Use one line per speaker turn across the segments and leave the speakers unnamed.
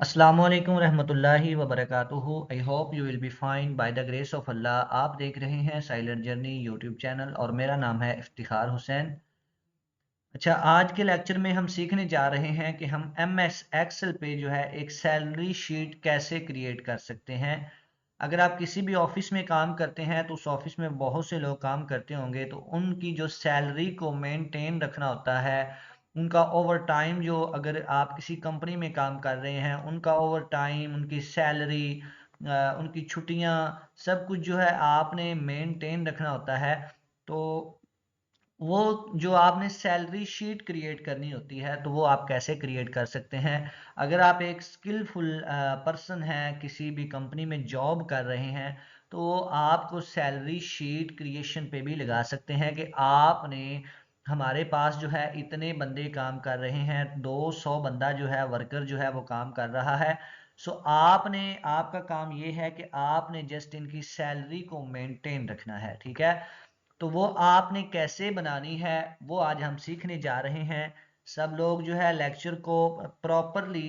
अस्सलामुअलैकुम रहमतुल्लाहि व बरकातुहू। I hope you will be fine by the grace of Allah. आप देख रहे हैं साइलेंट जर्नी यूट्यूब चैनल और मेरा नाम है इफ्तिखार हुसैन। अच्छा, आज के लेक्चर में हम सीखने जा रहे हैं कि हम एम एस एक्सेल पे जो है एक सैलरी शीट कैसे क्रिएट कर सकते हैं। अगर आप किसी भी ऑफिस में काम करते हैं तो उस ऑफिस में बहुत से लोग काम करते होंगे, तो उनकी जो सैलरी को मेंटेन रखना होता है, उनका ओवर टाइम, जो अगर आप किसी कंपनी में काम कर रहे हैं उनका ओवर टाइम, उनकी सैलरी, उनकी छुट्टियां, सब कुछ जो है आपने मेंटेन रखना होता है। तो वो जो आपने सैलरी शीट क्रिएट करनी होती है, तो वो आप कैसे क्रिएट कर सकते हैं। अगर आप एक स्किलफुल पर्सन हैं, किसी भी कंपनी में जॉब कर रहे हैं, तो आपको सैलरी शीट क्रिएशन पे भी लगा सकते हैं कि आपने, हमारे पास जो है इतने बंदे काम कर रहे हैं, 200 बंदा जो है वर्कर जो है वो काम कर रहा है। सो आपने, आपका काम ये है कि आपने जस्ट इनकी सैलरी को मेंटेन रखना है, ठीक है। तो वो आपने कैसे बनानी है वो आज हम सीखने जा रहे हैं। सब लोग जो है लेक्चर को प्रॉपरली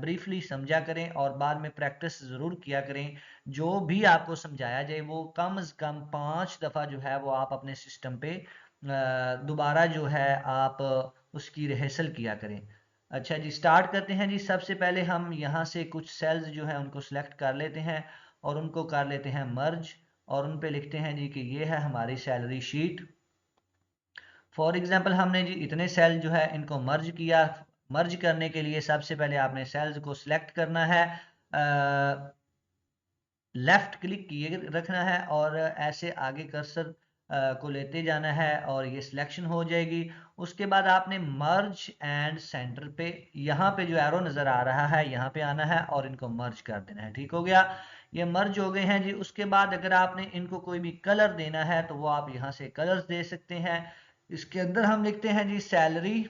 ब्रीफली समझा करें और बाद में प्रैक्टिस ज़रूर किया करें। जो भी आपको समझाया जाए वो कम से कम 5 दफ़ा जो है वो आप अपने सिस्टम पे दोबारा जो है आप उसकी रिहर्सल किया करें। अच्छा जी, स्टार्ट करते हैं जी। सबसे पहले हम यहाँ से कुछ सेल्स जो है उनको सिलेक्ट कर लेते हैं और उनको कर लेते हैं मर्ज, और उन पे लिखते हैं जी कि ये है हमारी सैलरी शीट। फॉर एग्जांपल हमने जी इतने सेल जो है इनको मर्ज किया। मर्ज करने के लिए सबसे पहले आपने सेल्स को सिलेक्ट करना है, लेफ्ट क्लिक किए रखना है और ऐसे आगे कर्सर को लेते जाना है और ये सिलेक्शन हो जाएगी। उसके बाद आपने मर्ज एंड सेंटर पे, यहाँ पे जो एरो नज़र आ रहा है यहाँ पे आना है और इनको मर्ज कर देना है। ठीक हो गया, ये मर्ज हो गए हैं जी। उसके बाद अगर आपने इनको कोई भी कलर देना है तो वो आप यहाँ से कलर्स दे सकते हैं। इसके अंदर हम लिखते हैं जी सैलरी,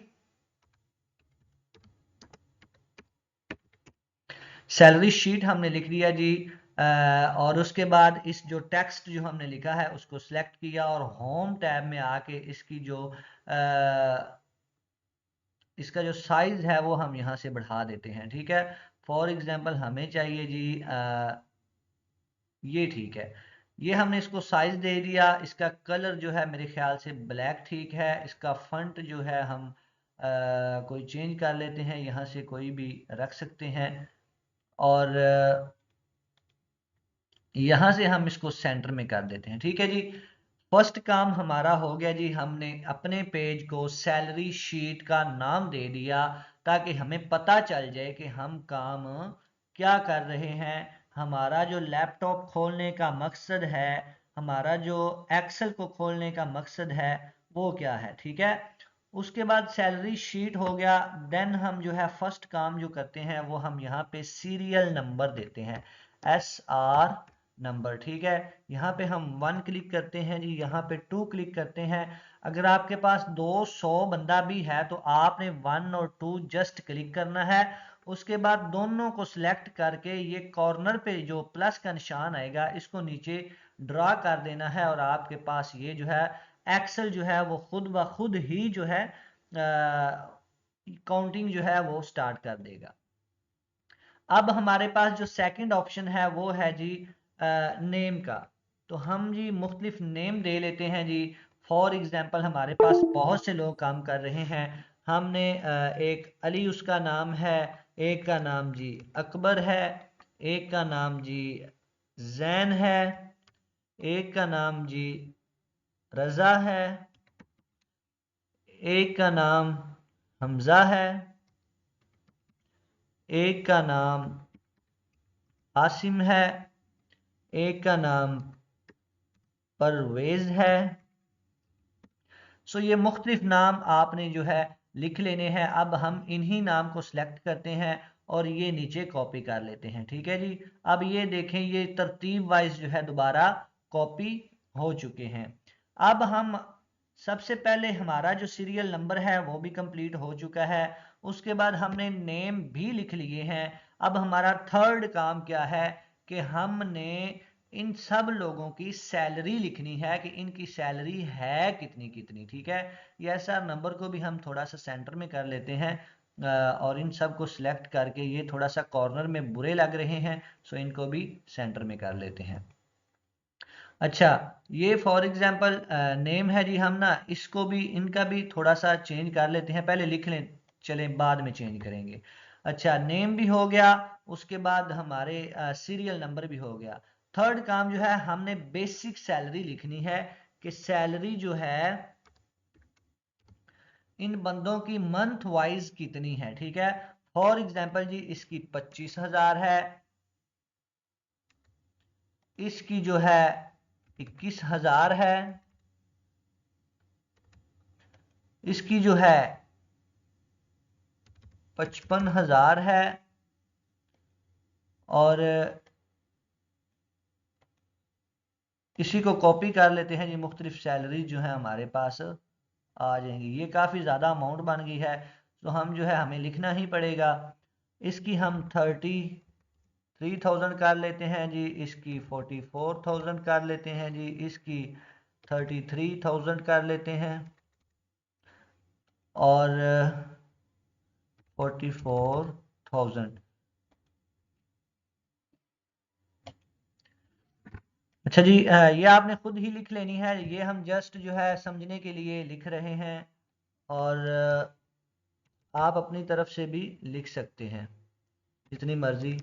सैलरी शीट हमने लिख दिया जी। और उसके बाद इस जो टेक्स्ट जो हमने लिखा है उसको सिलेक्ट किया और होम टैब में आके इसकी जो इसका जो साइज है वो हम यहाँ से बढ़ा देते हैं, ठीक है। फॉर एग्जांपल हमें चाहिए जी ये, ठीक है। ये हमने इसको साइज दे दिया। इसका कलर जो है मेरे ख्याल से ब्लैक ठीक है। इसका फंट जो है हम कोई चेंज कर लेते हैं, यहाँ से कोई भी रख सकते हैं। और यहाँ से हम इसको सेंटर में कर देते हैं, ठीक है जी। फर्स्ट काम हमारा हो गया जी। हमने अपने पेज को सैलरी शीट का नाम दे दिया ताकि हमें पता चल जाए कि हम काम क्या कर रहे हैं। हमारा जो लैपटॉप खोलने का मकसद है, हमारा जो एक्सेल को खोलने का मकसद है, वो क्या है, ठीक है। उसके बाद सैलरी शीट हो गया। देन हम जो है फर्स्ट काम जो करते हैं वो हम यहाँ पे सीरियल नंबर देते हैं, SR नंबर, ठीक है। यहाँ पे हम 1 क्लिक करते हैं जी, यहाँ पे 2 क्लिक करते हैं। अगर आपके पास 200 बंदा भी है तो आपने 1 और 2 जस्ट क्लिक करना है। उसके बाद दोनों को सिलेक्ट करके ये कॉर्नर पे जो प्लस का निशान आएगा इसको नीचे ड्रा कर देना है और आपके पास ये जो है एक्सेल जो है वो खुद ब खुद ही जो है काउंटिंग जो है वो स्टार्ट कर देगा। अब हमारे पास जो सेकंड ऑप्शन है वो है जी नेम का। तो हम जी मुख्तलिफ नेम दे लेते हैं जी। फॉर एग्जांपल हमारे पास बहुत से लोग काम कर रहे हैं। हमने एक अली उसका नाम है, एक का नाम जी अकबर है, एक का नाम जी जैन है, एक का नाम जी रजा है, एक का नाम हमजा है, एक का नाम आसिम है, एक का नाम परवेज है। सो ये मुख्तलिफ नाम आपने जो है लिख लेने हैं। अब हम इन्हीं नाम को सिलेक्ट करते हैं और ये नीचे कॉपी कर लेते हैं, ठीक है जी। अब ये देखें, ये तरतीब वाइज जो है दोबारा कॉपी हो चुके हैं। अब हम सबसे पहले हमारा जो सीरियल नंबर है वो भी कंप्लीट हो चुका है। उसके बाद हमने नेम भी लिख लिए हैं। अब हमारा थर्ड काम क्या है कि हमने इन सब लोगों की सैलरी लिखनी है कि इनकी सैलरी है कितनी कितनी, ठीक है। ये SR नंबर को भी हम थोड़ा सा सेंटर में कर लेते हैं और इन सब को सिलेक्ट करके ये थोड़ा सा कॉर्नर में बुरे लग रहे हैं, सो इनको भी सेंटर में कर लेते हैं। अच्छा, ये फॉर एग्जांपल नेम है जी, हम ना इसको भी, इनका भी थोड़ा सा चेंज कर लेते हैं, पहले लिख लें, चलें बाद में चेंज करेंगे। अच्छा, नेम भी हो गया, उसके बाद हमारे सीरियल नंबर भी हो गया। थर्ड काम जो है, हमने बेसिक सैलरी लिखनी है कि सैलरी जो है इन बंदों की मंथ वाइज कितनी है। ठीक है, फॉर एग्जांपल जी इसकी 25,000 है, इसकी जो है 21,000 है, इसकी जो है 55,000 है, और इसी को कॉपी कर लेते हैं जी, मुख्तलिफ सैलरी जो है हमारे पास आ जाएंगी। ये काफ़ी ज़्यादा अमाउंट बन गई है, तो हम जो है हमें लिखना ही पड़ेगा। इसकी हम 33,000 कर लेते हैं जी, इसकी 44,000 कर लेते हैं जी, इसकी 33,000 कर लेते हैं, और 44,000। अच्छा जी, ये आपने खुद ही लिख लेनी है, ये हम जस्ट जो है समझने के लिए लिख रहे हैं, और आप अपनी तरफ से भी लिख सकते हैं जितनी मर्जी।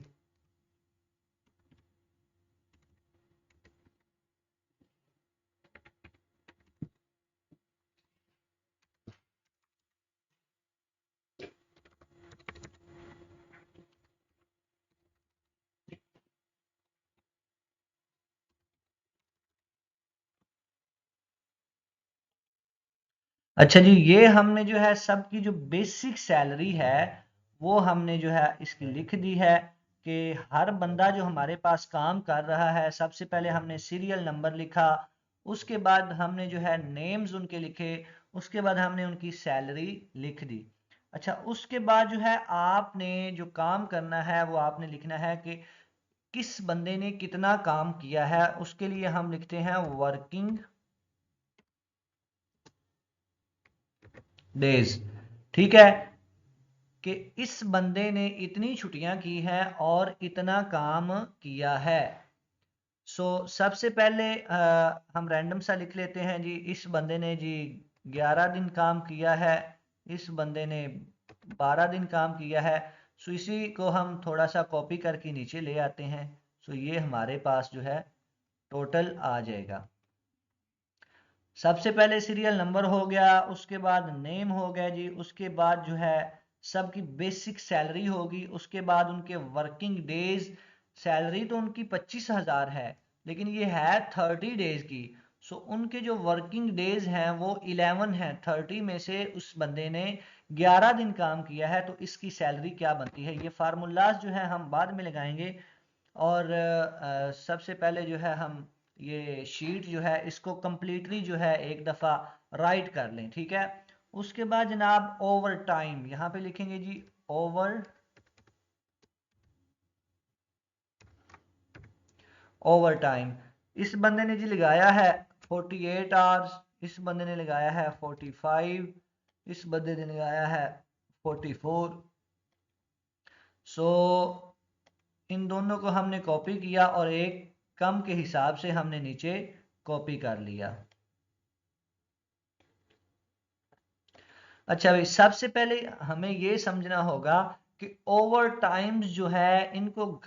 अच्छा जी, ये हमने जो है सबकी जो बेसिक सैलरी है वो हमने जो है इसकी लिख दी है, कि हर बंदा जो हमारे पास काम कर रहा है, सबसे पहले हमने सीरियल नंबर लिखा, उसके बाद हमने जो है नेम्स उनके लिखे, उसके बाद हमने उनकी सैलरी लिख दी। अच्छा, उसके बाद जो है आपने जो काम करना है वो आपने लिखना है कि किस बंदे ने कितना काम किया है। उसके लिए हम लिखते हैं वर्किंग डेज। ठीक है, कि इस बंदे ने इतनी छुट्टियां की हैं और इतना काम किया है। सबसे पहले हम रैंडम सा लिख लेते हैं जी, इस बंदे ने जी 11 दिन काम किया है, इस बंदे ने 12 दिन काम किया है। इसी को हम थोड़ा सा कॉपी करके नीचे ले आते हैं, ये हमारे पास जो है टोटल आ जाएगा। सबसे पहले सीरियल नंबर हो गया, उसके बाद नेम हो गया जी, उसके बाद जो है सबकी बेसिक सैलरी होगी, उसके बाद उनके वर्किंग डेज। सैलरी तो उनकी 25,000 है, लेकिन ये है 30 डेज की। उनके जो वर्किंग डेज हैं वो 11 हैं, 30 में से उस बंदे ने 11 दिन काम किया है, तो इसकी सैलरी क्या बनती है। ये फार्मूलाज जो है हम बाद में लगाएंगे, और सबसे पहले जो है हम ये शीट जो है इसको कंप्लीटली जो है एक दफ़ा राइट कर लें। ठीक है, उसके बाद जनाब ओवर टाइम यहाँ पे लिखेंगे जी, ओवर टाइम। इस बंदे ने जी लगाया है 48 आवर्स, इस बंदे ने लगाया है 45, इस बंदे ने लगाया है 44। सो इन दोनों को हमने कॉपी किया और एक कम के हिसाब से हमने नीचे कॉपी कर लिया। अच्छा भाई, सबसे पहले हमें ये समझना होगा कि ओवर टाइम्स जो है इनको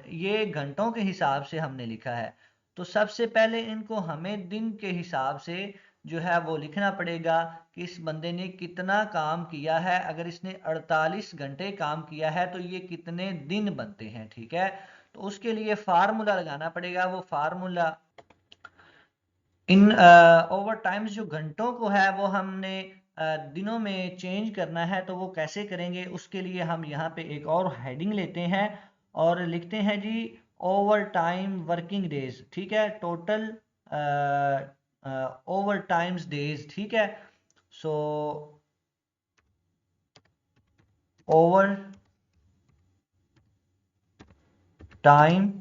ये घंटों के हिसाब से हमने लिखा है, तो सबसे पहले इनको हमें दिन के हिसाब से जो है वो लिखना पड़ेगा कि इस बंदे ने कितना काम किया है। अगर इसने 48 घंटे काम किया है तो ये कितने दिन बनते हैं। ठीक है, तो उसके लिए फार्मूला लगाना पड़ेगा। वो फार्मूला इन ओवर टाइम्स जो घंटों को है वो हमने दिनों में चेंज करना है, तो वो कैसे करेंगे उसके लिए हम यहाँ पे एक और हेडिंग लेते हैं और लिखते हैं जी ओवर टाइम वर्किंग डेज। ठीक है, टोटल ओवर टाइम्स डेज। ठीक है, सो ओवर टाइम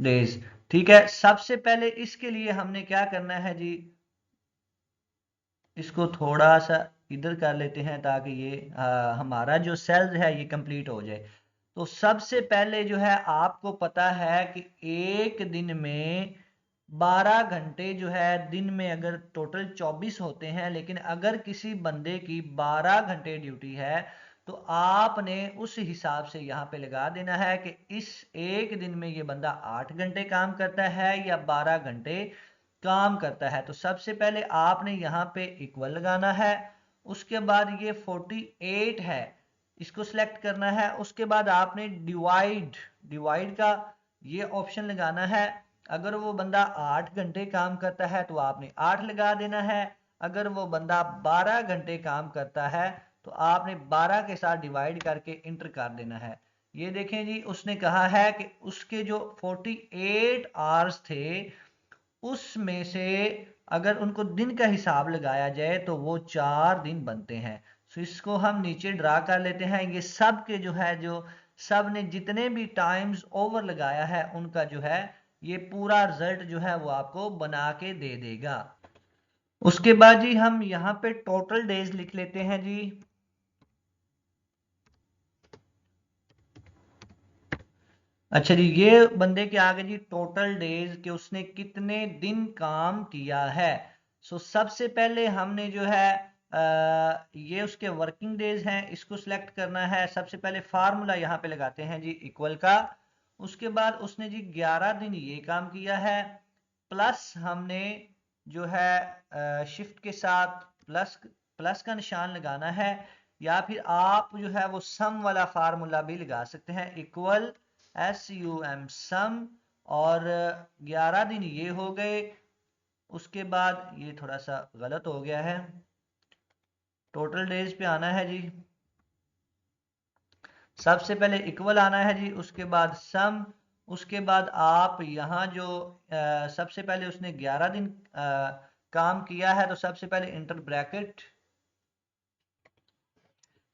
डेज। ठीक है, सबसे पहले इसके लिए हमने क्या करना है जी, इसको थोड़ा सा इधर कर लेते हैं ताकि ये हमारा जो सेल्स है ये कंप्लीट हो जाए। तो सबसे पहले जो है आपको पता है कि एक दिन में 12 घंटे जो है, दिन में अगर टोटल 24 होते हैं, लेकिन अगर किसी बंदे की 12 घंटे ड्यूटी है तो आपने उस हिसाब से यहाँ पे लगा देना है कि इस एक दिन में ये बंदा 8 घंटे काम करता है या 12 घंटे काम करता है। तो सबसे पहले आपने यहाँ पे इक्वल लगाना है, उसके बाद ये 48 है, इसको सिलेक्ट करना है। उसके बाद आपने डिवाइड, डिवाइड का ये ऑप्शन लगाना है। अगर वो बंदा 8 घंटे काम करता है तो आपने 8 लगा देना है। अगर वो बंदा 12 घंटे काम करता है तो आपने 12 के साथ डिवाइड करके इंटर कर देना है। ये देखें जी, उसने कहा है कि उसके जो 48 आवर्स थे उसमें से अगर उनको दिन का हिसाब लगाया जाए तो वो 4 दिन बनते हैं। तो इसको हम नीचे ड्रा कर लेते हैं। ये सब के जो है, जो सब ने जितने भी टाइम्स ओवर लगाया है उनका जो है ये पूरा रिजल्ट जो है वो आपको बना के दे देगा। उसके बाद जी हम यहाँ पे टोटल डेज लिख लेते हैं जी। अच्छा जी, ये बंदे के आगे जी टोटल डेज के उसने कितने दिन काम किया है। सो सबसे पहले हमने जो है ये उसके वर्किंग डेज हैं, इसको सिलेक्ट करना है। सबसे पहले फार्मूला यहाँ पे लगाते हैं जी इक्वल का। उसके बाद उसने जी 11 दिन ये काम किया है, प्लस हमने जो है शिफ्ट के साथ प्लस प्लस का निशान लगाना है, या फिर आप जो है वो सम वाला फार्मूला भी लगा सकते हैं, इक्वल SUM सम। और 11 दिन ये हो गए। उसके बाद ये थोड़ा सा गलत हो गया है, टोटल डेज पे आना है जी। सबसे पहले इक्वल आना है जी, उसके बाद सम। उसके बाद आप यहाँ जो सबसे पहले उसने 11 दिन काम किया है तो सबसे पहले इंटर ब्रैकेट,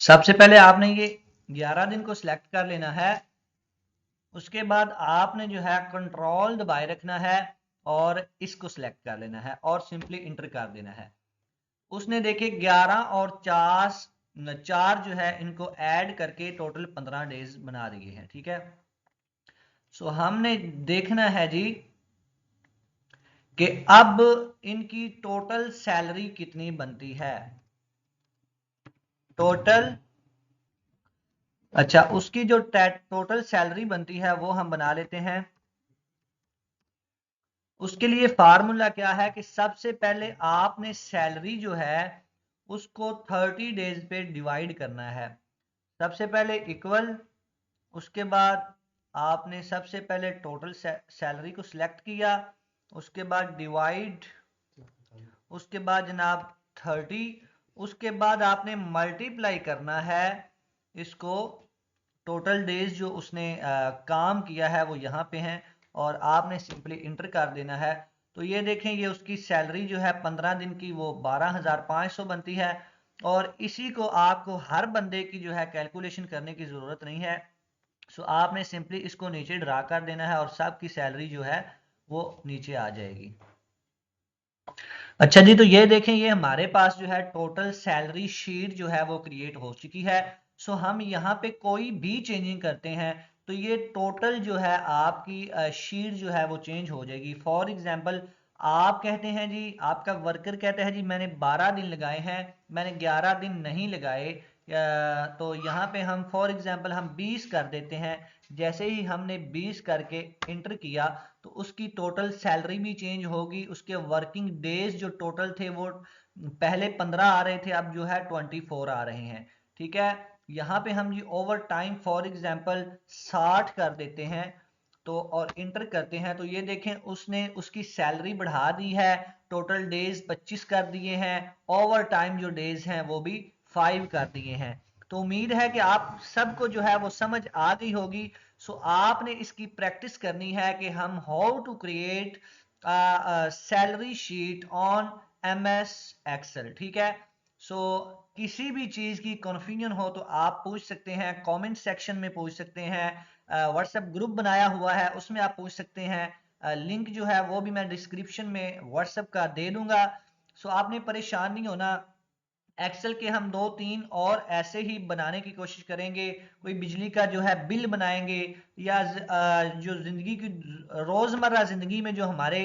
सबसे पहले आपने ये 11 दिन को सिलेक्ट कर लेना है। उसके बाद आपने जो है कंट्रोल दबाए रखना है और इसको सिलेक्ट कर लेना है और सिंपली इंटर कर देना है। उसने देखे 11 और 4 जो है इनको ऐड करके टोटल 15 डेज बना दिए हैं, ठीक है। सो हमने देखना है जी कि अब इनकी टोटल सैलरी कितनी बनती है। टोटल, अच्छा उसकी जो टोटल सैलरी बनती है वो हम बना लेते हैं। उसके लिए फार्मूला क्या है कि सबसे पहले आपने सैलरी जो है उसको 30 डेज पे डिवाइड करना है। सबसे पहले इक्वल, उसके बाद आपने सबसे पहले टोटल सैलरी को सिलेक्ट किया, उसके बाद डिवाइड, उसके बाद जनाब 30, उसके बाद आपने मल्टीप्लाई करना है इसको। टोटल डेज जो उसने काम किया है वो यहाँ पे हैं और आपने सिंपली इंटर कर देना है। तो ये देखें, ये उसकी सैलरी जो है 15 दिन की वो 12,500 बनती है। और इसी को आपको हर बंदे की जो है कैलकुलेशन करने की ज़रूरत नहीं है। सो आपने सिंपली इसको नीचे ड्रा कर देना है और सबकी सैलरी जो है वो नीचे आ जाएगी। अच्छा जी, तो ये देखें, ये हमारे पास जो है टोटल सैलरी शीट जो है वो क्रिएट हो चुकी है। सो हम यहाँ पे कोई भी चेंजिंग करते हैं तो ये टोटल जो है आपकी शीट जो है वो चेंज हो जाएगी। फॉर एग्जांपल आप कहते हैं जी, आपका वर्कर कहता है जी मैंने 12 दिन लगाए हैं, मैंने 11 दिन नहीं लगाए, तो यहाँ पे हम फॉर एग्जांपल हम 20 कर देते हैं। जैसे ही हमने 20 करके इंटर किया तो उसकी टोटल सैलरी भी चेंज होगी। उसके वर्किंग डेज जो टोटल थे वो पहले 15 आ रहे थे, अब जो है 24 आ रहे हैं, ठीक है। यहाँ पे हम जी ओवर टाइम फॉर एग्जांपल 60 कर देते हैं तो और इंटर करते हैं तो ये देखें उसने उसकी सैलरी बढ़ा दी है, टोटल डेज 25 कर दिए हैं, ओवर टाइम जो डेज हैं वो भी 5 कर दिए हैं। तो उम्मीद है कि आप सबको जो है वो समझ आ गई होगी। सो आपने इसकी प्रैक्टिस करनी है कि हम how to create salary sheet on MS Excel, ठीक है। सो किसी भी चीज की कन्फ्यूजन हो तो आप पूछ सकते हैं, कमेंट सेक्शन में पूछ सकते हैं, व्हाट्सएप ग्रुप बनाया हुआ है उसमें आप पूछ सकते हैं। लिंक जो है वो भी मैं डिस्क्रिप्शन में व्हाट्सएप का दे दूंगा। सो आपने परेशान नहीं होना। एक्सेल के हम दो तीन और ऐसे ही बनाने की कोशिश करेंगे। कोई बिजली का जो है बिल बनाएंगे, या जो जिंदगी की रोजमर्रा जिंदगी में जो हमारे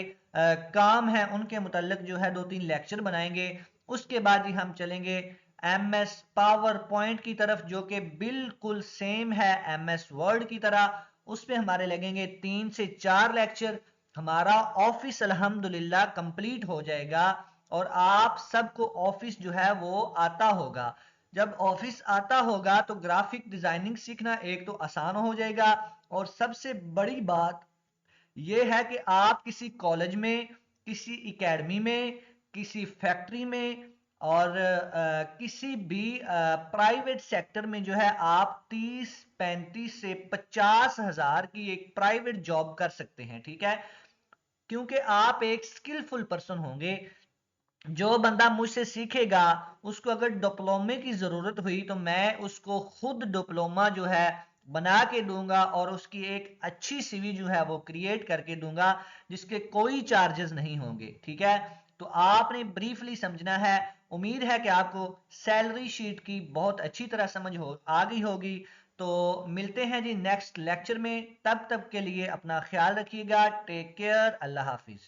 काम है उनके मुतल्लिक जो है दो तीन लेक्चर बनाएंगे। उसके बाद ही हम चलेंगे एम एस पावर पॉइंट की तरफ, जो कि बिल्कुल सेम है एम एस वर्ड की तरह। उस पर हमारे लगेंगे 3 से 4 लेक्चर। हमारा ऑफिस अल्हम्दुलिल्लाह कंप्लीट हो जाएगा और आप सबको ऑफिस जो है वो आता होगा। जब ऑफिस आता होगा तो ग्राफिक डिजाइनिंग सीखना एक तो आसान हो जाएगा, और सबसे बड़ी बात यह है कि आप किसी कॉलेज में, किसी एकेडमी में, किसी फैक्ट्री में, और किसी भी प्राइवेट सेक्टर में जो है आप 30, 35 से 50 हज़ार की एक प्राइवेट जॉब कर सकते हैं। ठीक है, क्योंकि आप एक स्किलफुल पर्सन होंगे। जो बंदा मुझसे सीखेगा, उसको अगर डिप्लोमे की ज़रूरत हुई तो मैं उसको खुद डिप्लोमा जो है बना के दूंगा, और उसकी एक अच्छी सीवी जो है वो क्रिएट करके दूंगा, जिसके कोई चार्जेस नहीं होंगे। ठीक है, तो आपने ब्रीफली समझना है। उम्मीद है कि आपको सैलरी शीट की बहुत अच्छी तरह समझ हो आ गई होगी। तो मिलते हैं जी नेक्स्ट लेक्चर में, तब तक के लिए अपना ख्याल रखिएगा। टेक केयर, अल्लाह हाफिज।